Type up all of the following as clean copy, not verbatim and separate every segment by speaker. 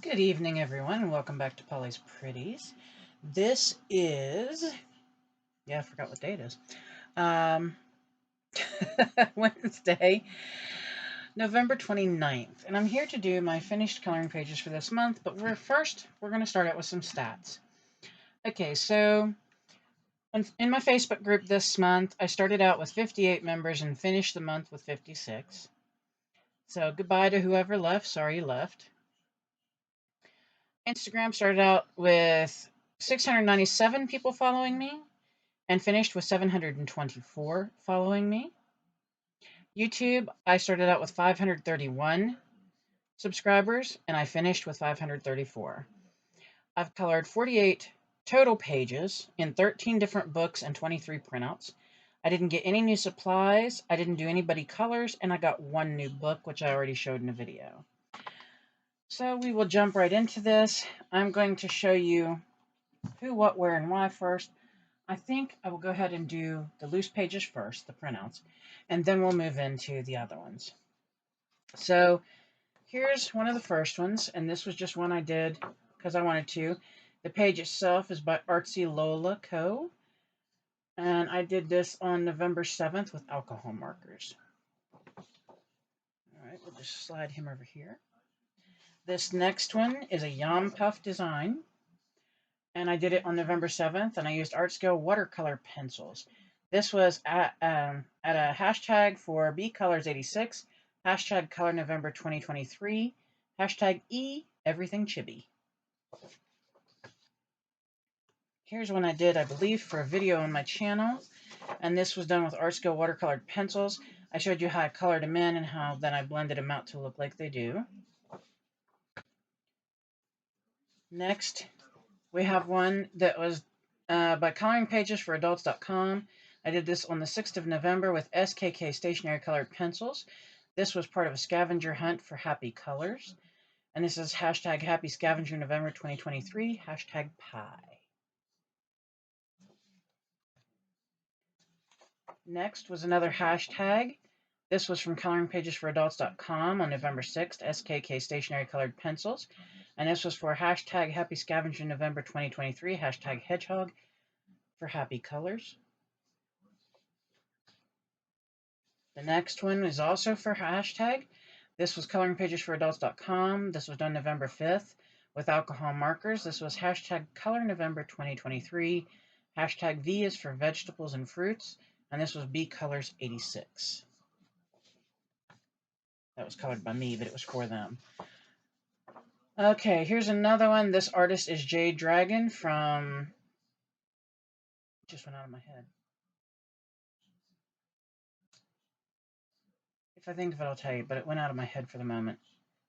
Speaker 1: Good evening, everyone, and welcome back to Polly's Pretties. This is, I forgot what day it is. Wednesday, November 29th, and I'm here to do my finished coloring pages for this month, but we're going to start out with some stats. Okay, so in my Facebook group this month, I started out with 58 members and finished the month with 56. So goodbye to whoever left. Sorry you left. Instagram started out with 697 people following me and finished with 724 following me. YouTube, I started out with 531 subscribers and I finished with 534. I've colored 48 total pages in 13 different books and 23 printouts. I didn't get any new supplies, I didn't do anybody colors, and I got one new book, which I already showed in a video. So we will jump right into this. I'm going to show you who, what, where, and why first. I think I will go ahead and do the loose pages first, the printouts, and then we'll move into the other ones. So here's one of the first ones, and this was just one I did because I wanted to. The page itself is by Artsy Lola Co. And I did this on November 7th with alcohol markers. All right, we'll just slide him over here. This next one is a Yam Puff design. And I did it on November 7th, and I used Art Scale watercolor pencils. This was at a hashtag for bcolors86, hashtag color November 2023, hashtag everything chibi. Here's one I did, I believe, for a video on my channel, and this was done with Art Scale watercolored pencils. I showed you how I colored them in and how then I blended them out to look like they do. Next, we have one that was by Coloring Pages for Adults.com. I did this on the 6th of November with SKK stationary colored pencils. This was part of a scavenger hunt for happy colors. And this is hashtag Happy Scavenger November 2023, hashtag pie. Next was another hashtag. This was from Coloring Pages for Adults.com on November 6th, SKK stationary colored pencils. And this was for hashtag Happy Scavenger November 2023, hashtag Hedgehog for happy colors. The next one is also for hashtag. This was Coloring Pages for Adults.com. This was done November 5th with alcohol markers. This was hashtag Color November 2023. Hashtag V is for vegetables and fruits. And this was B Colors 86. That was colored by me, but it was for them. Okay, here's another one. This artist is Jade Dragon from... Just went out of my head. If I think of it, I'll tell you, but it went out of my head for the moment.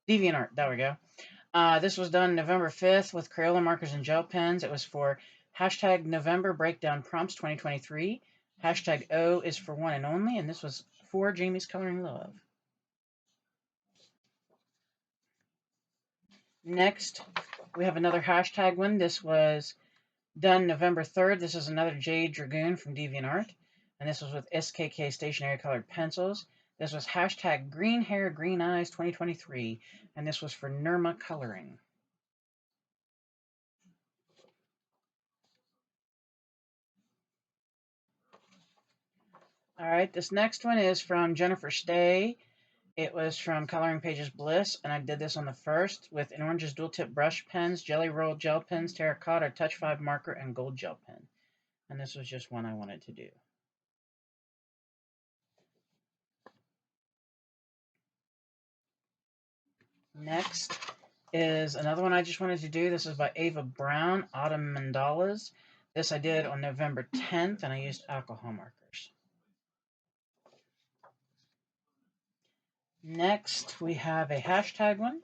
Speaker 1: DeviantArt, there we go. This was done November 5th with Crayola markers and gel pens. It was for hashtag November Breakdown Prompts 2023. Hashtag O is for one and only, and this was for Jamie's Coloring Love. Next, we have another hashtag one. This was done November 3rd. This is another Jade Dragoon from DeviantArt, and this was with SKK stationary colored pencils. This was hashtag Green Hair, Green Eyes 2023, and this was for Nirma Coloring. All right, this next one is from Jennifer Stay. It was from Coloring Pages Bliss, and I did this on the 1st with an Orange's dual tip brush pens, Jelly Roll gel pens, terracotta, Touch 5 marker, and gold gel pen. And this was just one I wanted to do. Next is another one I just wanted to do. This is by Ava Brown, Autumn Mandalas. This I did on November 10th, and I used alcohol markers. Next, we have a hashtag one.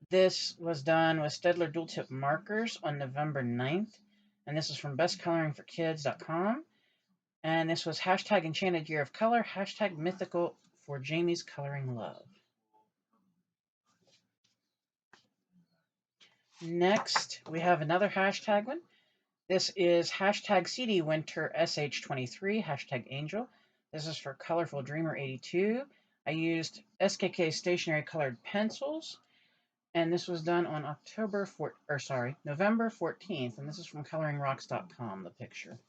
Speaker 1: This was done with Stedler dual tip markers on November 9th, and this is from bestcoloringforkids.com. And this was hashtag Enchanted Year of Color, hashtag Mythical for Jamie's Coloring Love. Next, we have another hashtag one. This is hashtag CD Winter SH23, hashtag Angel. This is for Colorful Dreamer 82. I used SKK stationary colored pencils, And this was done on November 14th, and this is from coloringrocks.com, the picture.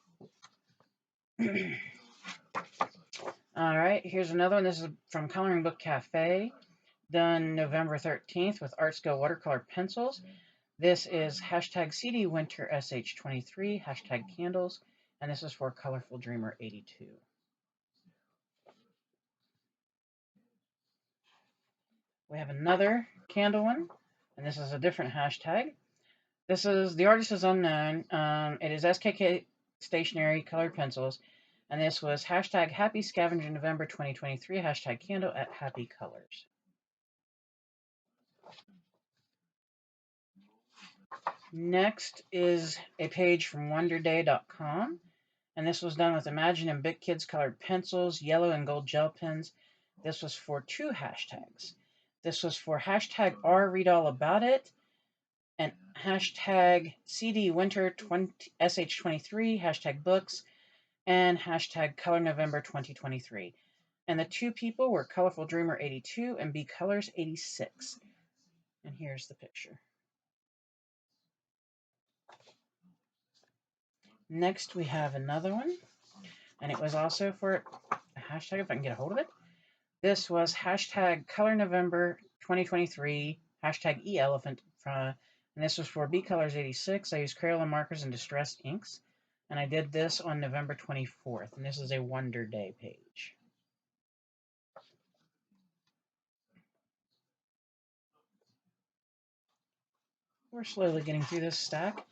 Speaker 1: All right, here's another one. This is from Coloring Book Cafe, done November 13th with Artscale watercolor pencils. This is hashtag CD Winter SH23, hashtag candles, and this is for Colorful Dreamer 82. We have another candle one, and this is a different hashtag. The artist is unknown. It is SKK Stationery Colored Pencils, and this was hashtag Happy Scavenger November 2023, hashtag candle at Happy Colors. Next is a page from WonderDay.com, and this was done with Imagine and Big Kids colored pencils, yellow and gold gel pens. This was for 2 hashtags. This was for hashtag RReadAllAboutIt and hashtag CD Winter SH23, hashtag books, and hashtag Color November 2023. And the 2 people were Colorful Dreamer 82 and B Colors 86. And here's the picture. Next, we have another one, and it was also for a hashtag, if I can get a hold of it. This was hashtag Color November 2023, hashtag eElephant, and this was for B Colors 86. I used Crayola markers and distressed inks, and I did this on November 24th, and this is a Wonder Day page. We're slowly getting through this stack.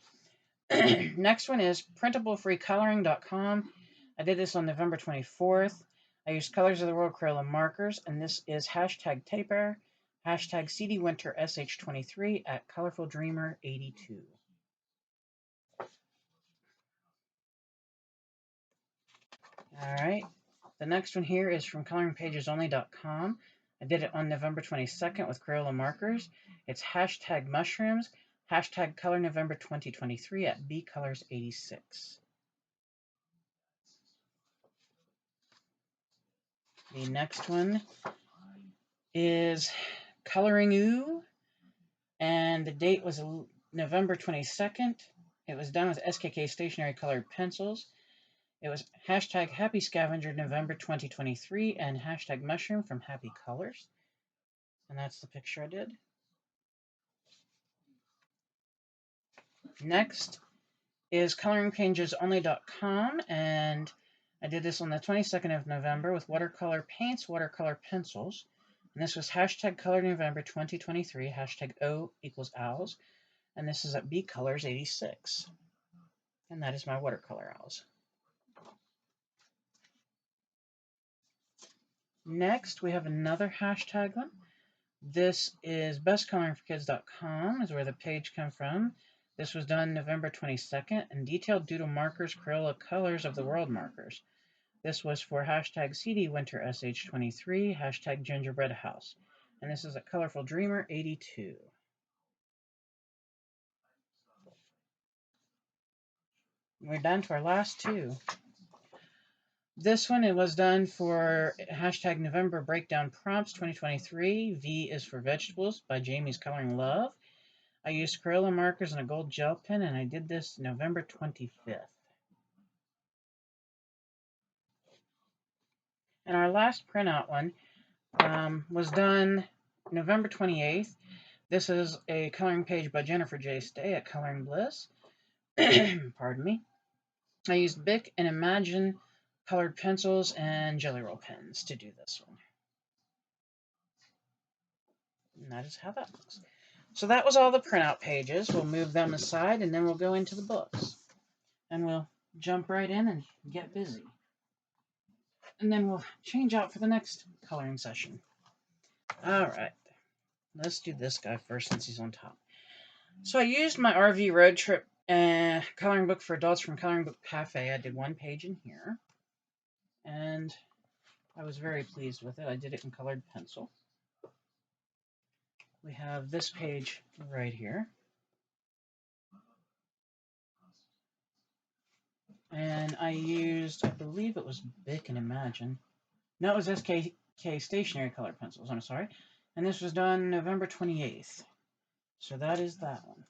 Speaker 1: Next one is printablefreecoloring.com. I did this on November 24th. I used Colors of the World Crayola markers, and this is hashtag Taper, hashtag CD Winter SH23 at Colorful Dreamer 82. All right. The next one here is from coloringpagesonly.com. I did it on November 22nd with Crayola markers. It's hashtag mushrooms, hashtag Color November 2023 at B Colors 86. The next one is Coloring Ooh, and the date was November 22nd. It was done with SKK Stationery Colored Pencils. It was hashtag Happy Scavenger November 2023 and hashtag Mushroom from Happy Colors. And that's the picture I did. Next is coloringpagesonly.com, and I did this on the 22nd of November with watercolor paints, watercolor pencils. And this was hashtag Color November 2023, hashtag O equals owls. And this is at B Colors 86. And that is my watercolor owls. Next, we have another hashtag one. This is bestcoloringforkids.com is where the page came from. This was done November 22nd, and detailed doodle markers, Crayola Colors of the World markers. This was for hashtag CD Winter SH23, hashtag Gingerbread House. And this is a Colorful Dreamer 82. We're down to our last 2. This one, it was done for hashtag November Breakdown Prompts 2023. V is for Vegetables by Jamie's Coloring Love. I used Crayola markers and a gold gel pen, and I did this November 25th. And our last printout one was done November 28th. This is a coloring page by Jennifer J. Stay at Coloring Bliss. Pardon me. I used Bic and Imagine colored pencils and Jelly Roll pens to do this one. And that is how that looks. So that was all the printout pages. We'll move them aside, and then we'll go into the books. And we'll jump right in and get busy. And then we'll change out for the next coloring session. All right. Let's do this guy first since he's on top. So I used my RV road trip coloring book for adults from Coloring Book Cafe. I did 1 page in here. And I was very pleased with it. I did it in colored pencil. We have this page right here. And I used, I believe it was Bic and Imagine. No, it was SKK Stationery Colored Pencils, I'm sorry. And this was done November 28th. So that is that one.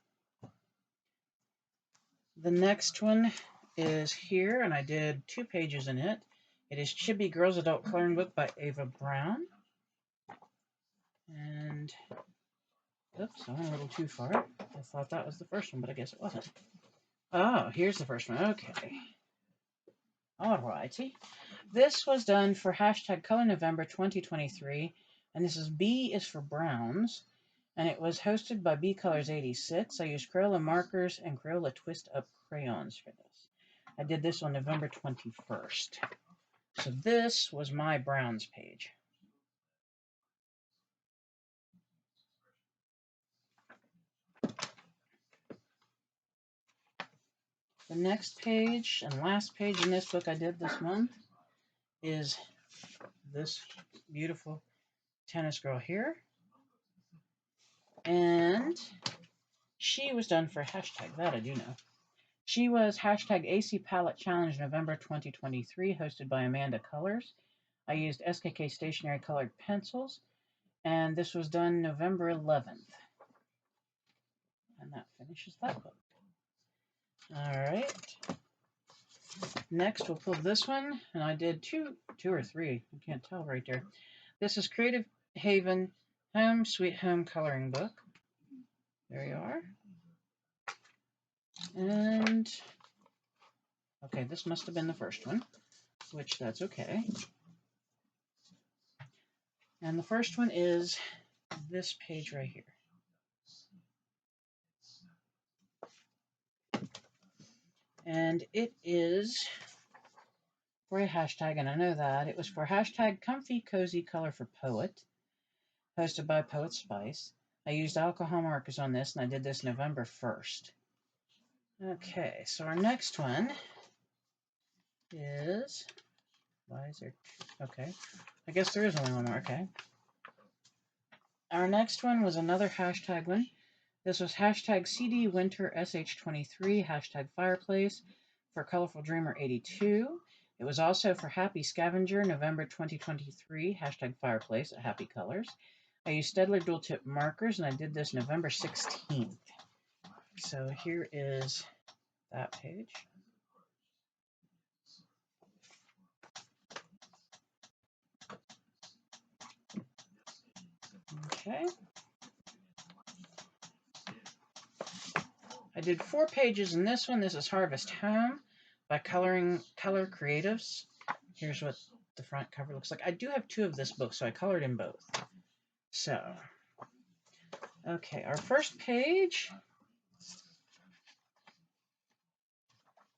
Speaker 1: The next one is here, and I did 2 pages in it. It is Chibi Girls Adult Coloring Book by Ava Brown. And, oops, I went a little too far. I thought that was the first one, but I guess it wasn't. Oh, here's the first one. Okay. Alrighty. This was done for hashtag Color November 2023, and this is B is for Browns, and it was hosted by B Colors 86. I used Crayola markers and Crayola Twist Up crayons for this. I did this on November 21st. So this was my Browns page. The next page and last page in this book I did this month is this beautiful tennis girl here. And she was done for hashtag, that I do know. She was hashtag AC Palette Challenge November 2023, hosted by Amanda Colors. I used SKK stationery colored pencils, and this was done November 11th. And that finishes that book. All right. Next, we'll pull this one, and I did two or three. I can't tell right there. This is Creative Haven Home Sweet Home Coloring Book. There you are. And, okay, this must have been the first one, which that's okay. And the first one is this page right here. And it is for a hashtag, and I know that. It was for hashtag Comfy Cozy Color for Poet, hosted by Poet Spice. I used alcohol markers on this, and I did this November 1st. Okay, so our next one is, why is there, okay, I guess there is only one more, okay. Our next one was another hashtag one. This was hashtag CD Winter SH23, hashtag Fireplace for Colorful Dreamer 82. It was also for Happy Scavenger November 2023, hashtag Fireplace at Happy Colors. I used Staedtler dual tip markers, and I did this November 16th. So here is that page. Okay. I did 4 pages in this one. This is Harvest Home by Color Creatives. Here's what the front cover looks like. I do have 2 of this book, so I colored in both. So, okay, our first page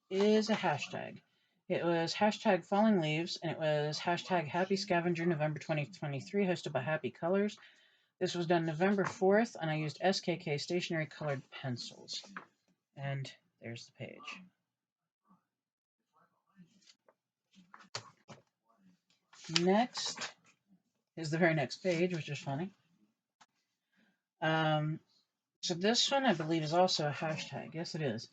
Speaker 1: is a hashtag. It was hashtag Falling Leaves, and it was hashtag Happy Scavenger November 2023, hosted by Happy Colors. This was done November 4th, and I used SKK stationery colored pencils. And there's the page. Next is the very next page, which is funny. So this one, I believe, is also a hashtag. Yes, it is.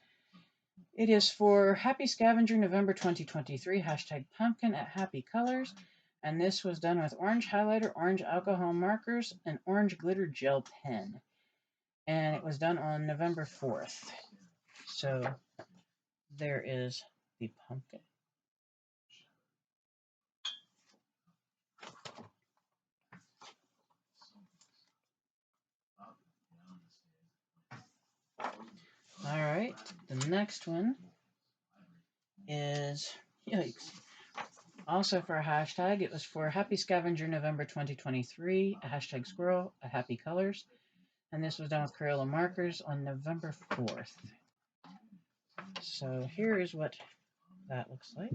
Speaker 1: It is for Happy Scavenger November 2023, hashtag Pumpkin at Happy Colors. And this was done with orange highlighter, orange alcohol markers, and orange glitter gel pen. And it was done on November 4th. So there is the pumpkin. All right, the next one is, yikes, also for a hashtag. It was for Happy Scavenger November 2023, a hashtag squirrel, a Happy Colors. And this was done with Crayola markers on November 4th. So here is what that looks like.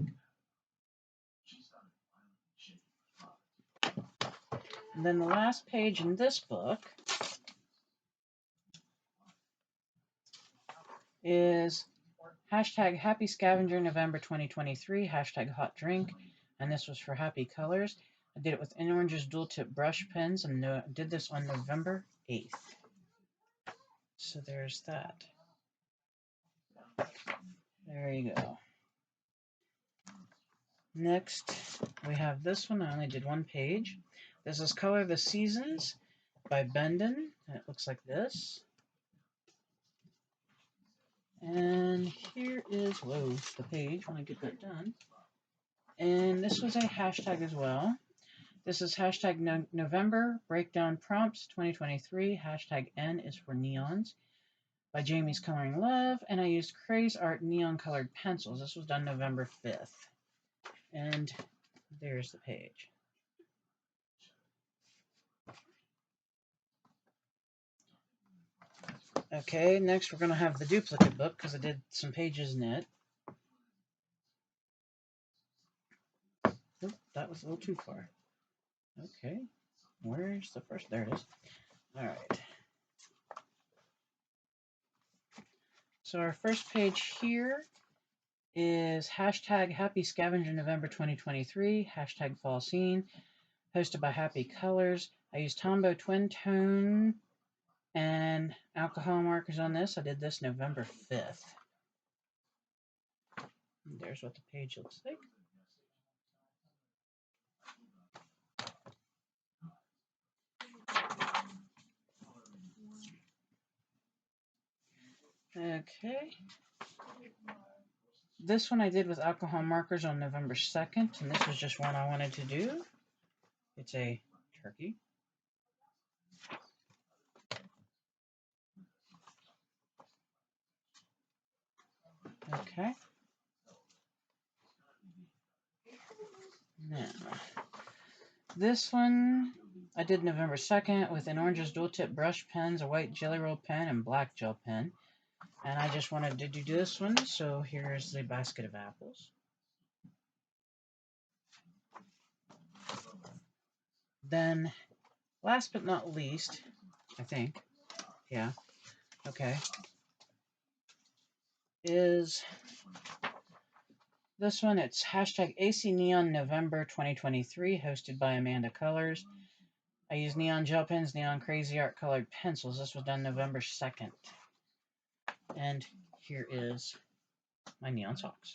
Speaker 1: And then the last page in this book is hashtag Happy Scavenger November 2023, hashtag Hot Drink, and this was for Happy Colors. I did it with In Orange's dual tip brush pens, and did this on November 8th. So there's that. There you go. Next, we have this one. I only did 1 page. This is Color the Seasons by Bendon, and it looks like this. And here is, whoa, the page when I get that done. And this was a hashtag as well. This is hashtag November Breakdown Prompts 2023. Hashtag N is for neons by Jamie's Coloring Love. And I used Craze Art neon colored pencils. This was done November 5th. And there's the page. Okay, next we're going to have the duplicate book because I did some pages in it. Oop, that was a little too far. Okay, where's the first? There it is. All right. So our first page here is hashtag Happy Scavenger November 2023, hashtag Fall Scene, hosted by Happy Colors. I used Tombow Twin Tone and alcohol markers on this. I did this November 5th. And there's what the page looks like. Okay. This one I did with alcohol markers on November 2nd, and this was just one I wanted to do. It's a turkey. Okay. Now, this one I did November 2nd with an oranges dual tip brush pens, a white jelly roll pen, and black gel pen. And I just wanted to do this one, so here's the basket of apples. Then, last but not least, I think, yeah, okay, is this one. It's hashtag AC Neon November 2023, hosted by Amanda Colors. I use neon gel pens, neon crazy art colored pencils. This was done November 2nd. And here is my neon socks.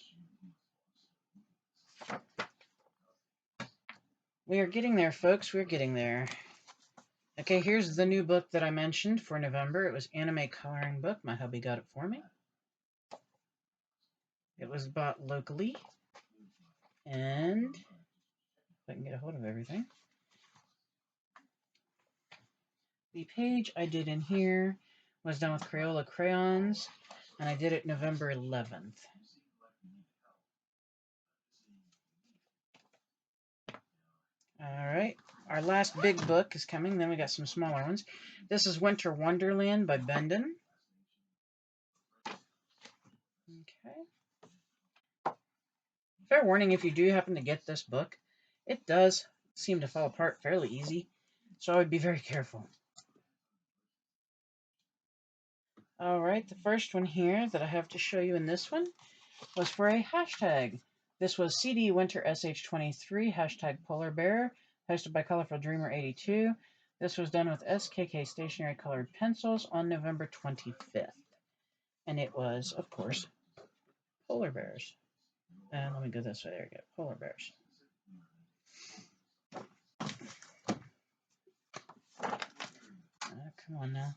Speaker 1: We are getting there, folks. We're getting there. Okay, here's the new book that I mentioned for November. It was Anime Coloring Book. My hubby got it for me. It was bought locally. And if I can get a hold of everything. The page I did in here was done with Crayola crayons, and I did it November 11th. All right, our last big book is coming. Then we got some smaller ones. This is Winter Wonderland by Bendon. Okay. Fair warning, if you do happen to get this book, it does seem to fall apart fairly easy, so I would be very careful. All right, the first one here that I have to show you in this one was for a hashtag. This was CD Winter SH23, hashtag Polar Bear, hosted by Colorful Dreamer 82. This was done with SKK stationery colored pencils on November 25th. And it was, of course, polar bears. And let me go this way. There we go. Polar bears. Come on now.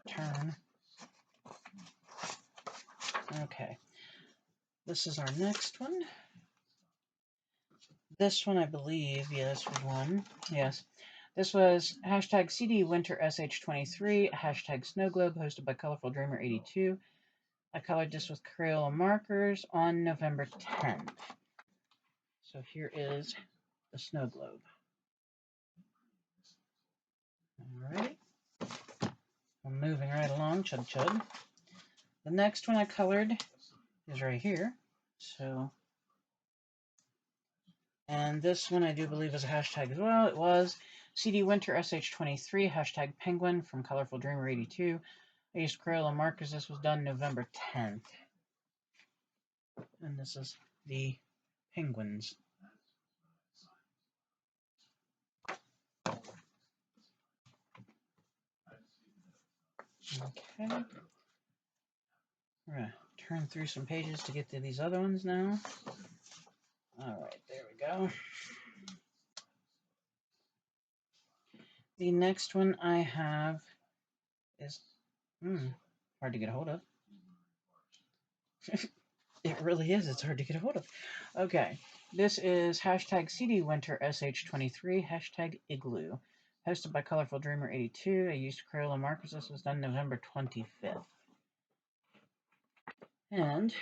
Speaker 1: Turn. Okay. This is our next one. This one, I believe, yeah, this was one. Yes. This was hashtag CD Winter SH23, hashtag Snow Globe, hosted by Colorful Dreamer 82. I colored this with Crayola markers on November 10th. So here is the snow globe. All right. I'm moving right along, chud chud. The next one I colored is right here. So, and this one I do believe is a hashtag as well. It was CD Winter SH23, hashtag Penguin from Colorful Dreamer 82. I used Crayola markers. This was done November 10th. And this is the penguins. Okay. We're going to turn through some pages to get to these other ones now. All right, there we go. The next one I have is hard to get a hold of. It really is. It's hard to get a hold of. Okay. This is hashtag CD Winter SH23, hashtag Igloo. Hosted by Colorful Dreamer 82. I used Crayola markers. This was done November 25th. And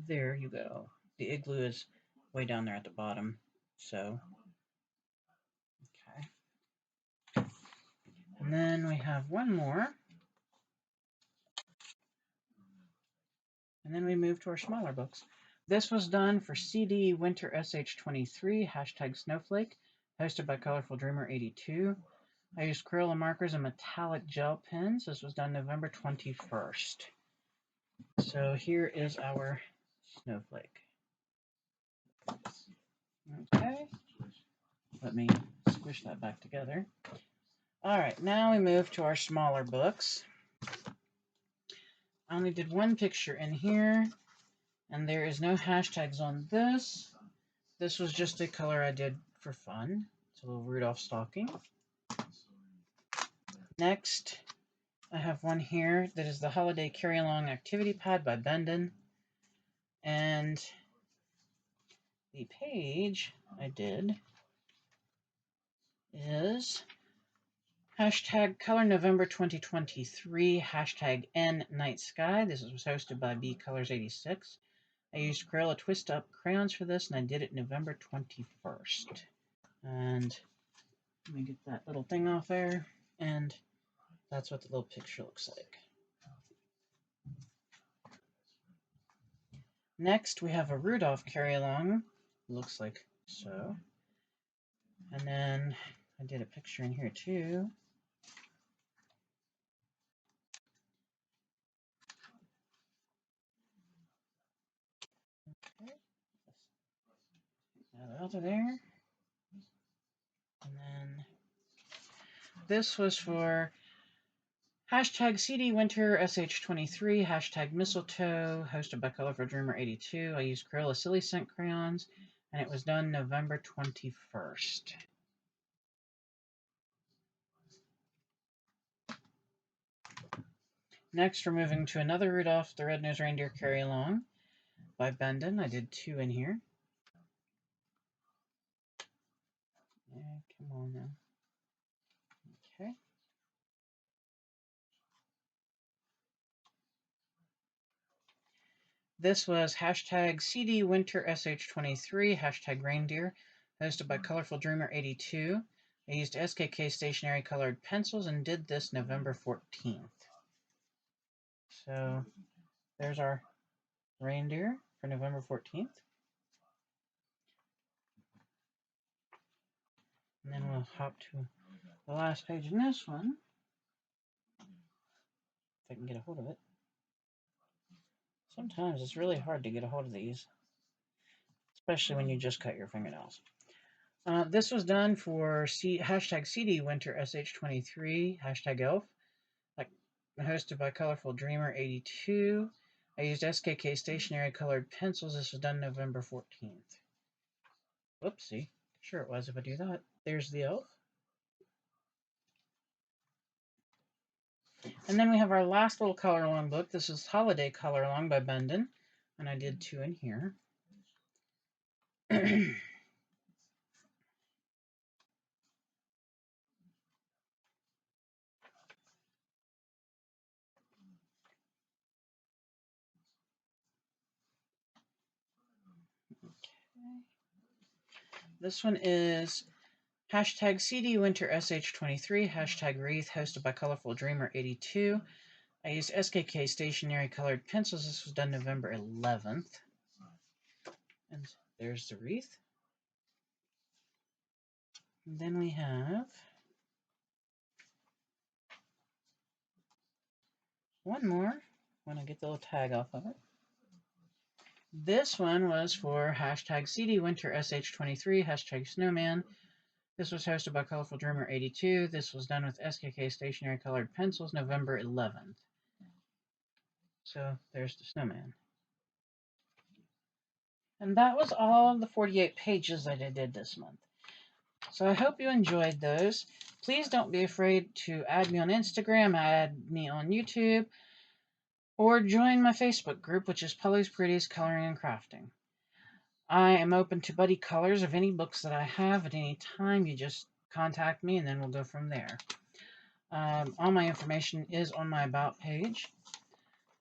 Speaker 1: there you go. The Igloo is way down there at the bottom. So, okay. And then we have one more. And then we move to our smaller books. This was done for CD Winter SH23, hashtag Snowflake, hosted by Colorful Dreamer 82. I used Crayola markers and metallic gel pens. This was done November 21st. So here is our Snowflake. Okay. Let me squish that back together. All right, now we move to our smaller books. I only did one picture in here, and there is no hashtags on this. This was just a color I did for fun. It's a little Rudolph Stalking. Next, I have one here that is the Holiday Carry-Along Activity Pad by Bendon. And the page I did is hashtag Color November 2023, hashtag N Night Sky. This was hosted by B Colors 86. I used Crayola Twist Up crayons for this, and I did it November 21st. And let me get that little thing off there, and that's what the little picture looks like. Next, we have a Rudolph carry-along. Looks like so. And then I did a picture in here too. Okay. That out of there. And then this was for hashtag CD Winter SH23, hashtag Mistletoe, hosted by Colorful Dreamer 82. I used Crayola Silly Scent crayons, and it was done November 21st. Next, we're moving to another Rudolph the Red-Nosed Reindeer carry-along by Bendon. I did two in here. Yeah, come on now. Okay. This was hashtag CD Winter SH23, hashtag Reindeer, hosted by Colorful Dreamer 82. I used SKK stationery colored pencils and did this November 14th. So there's our reindeer for November 14th. And then we'll hop to the last page in this one. If I can get a hold of it. Sometimes it's really hard to get a hold of these, especially when you just cut your fingernails. This was done for hashtag CD Winter SH23, hashtag Elf, hosted by Colorful Dreamer 82. I used SKK stationery colored pencils. This was done November 14th. Whoopsie. Sure it was if I do that. There's the elf. And then we have our last little color along book. This is Holiday Color Along by Bendon. And I did two in here. This one is hashtag CD Winter SH23, hashtag Wreath, hosted by Colorful Dreamer 82. I used SKK stationery colored pencils. This was done November 11th. And there's the wreath. And then we have one more when I get the little tag off of it. This one was for hashtag CD Winter SH23, hashtag Snowman. This was hosted by Colorful Dreamer 82. This was done with SKK stationery colored pencils November 11th. So there's the snowman. And that was all of the 48 pages that I did this month. So I hope you enjoyed those. Please don't be afraid to add me on Instagram, add me on YouTube. or join my Facebook group, which is Polly's Pretties Coloring and Crafting. I am open to buddy colors of any books that I have at any time. You just contact me and then we'll go from there. All my information is on my About page.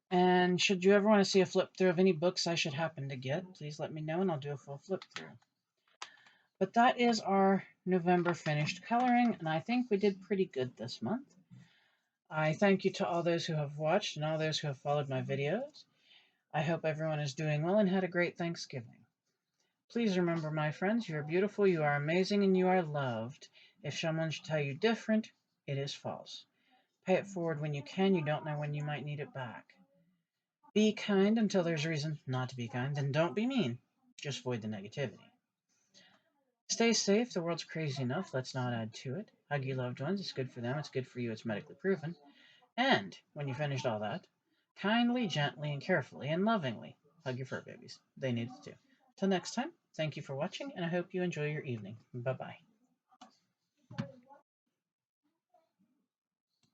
Speaker 1: And should you ever want to see a flip through of any books I should happen to get, please let me know and I'll do a full flip through. But that is our November finished coloring, and I think we did pretty good this month. I thank you to all those who have watched and all those who have followed my videos. I hope everyone is doing well and had a great Thanksgiving. Please remember, my friends, you are beautiful, you are amazing, and you are loved. If someone should tell you different, it is false. Pay it forward when you can. You don't know when you might need it back. Be kind until there's reason not to be kind, then don't be mean. Just avoid the negativity. Stay safe. The world's crazy enough. Let's not add to it. Hug your loved ones. It's good for them. It's good for you. It's medically proven. And when you finished all that, kindly, gently, and carefully and lovingly hug your fur babies. They need it too. Till next time, thank you for watching, and I hope you enjoy your evening. Bye-bye.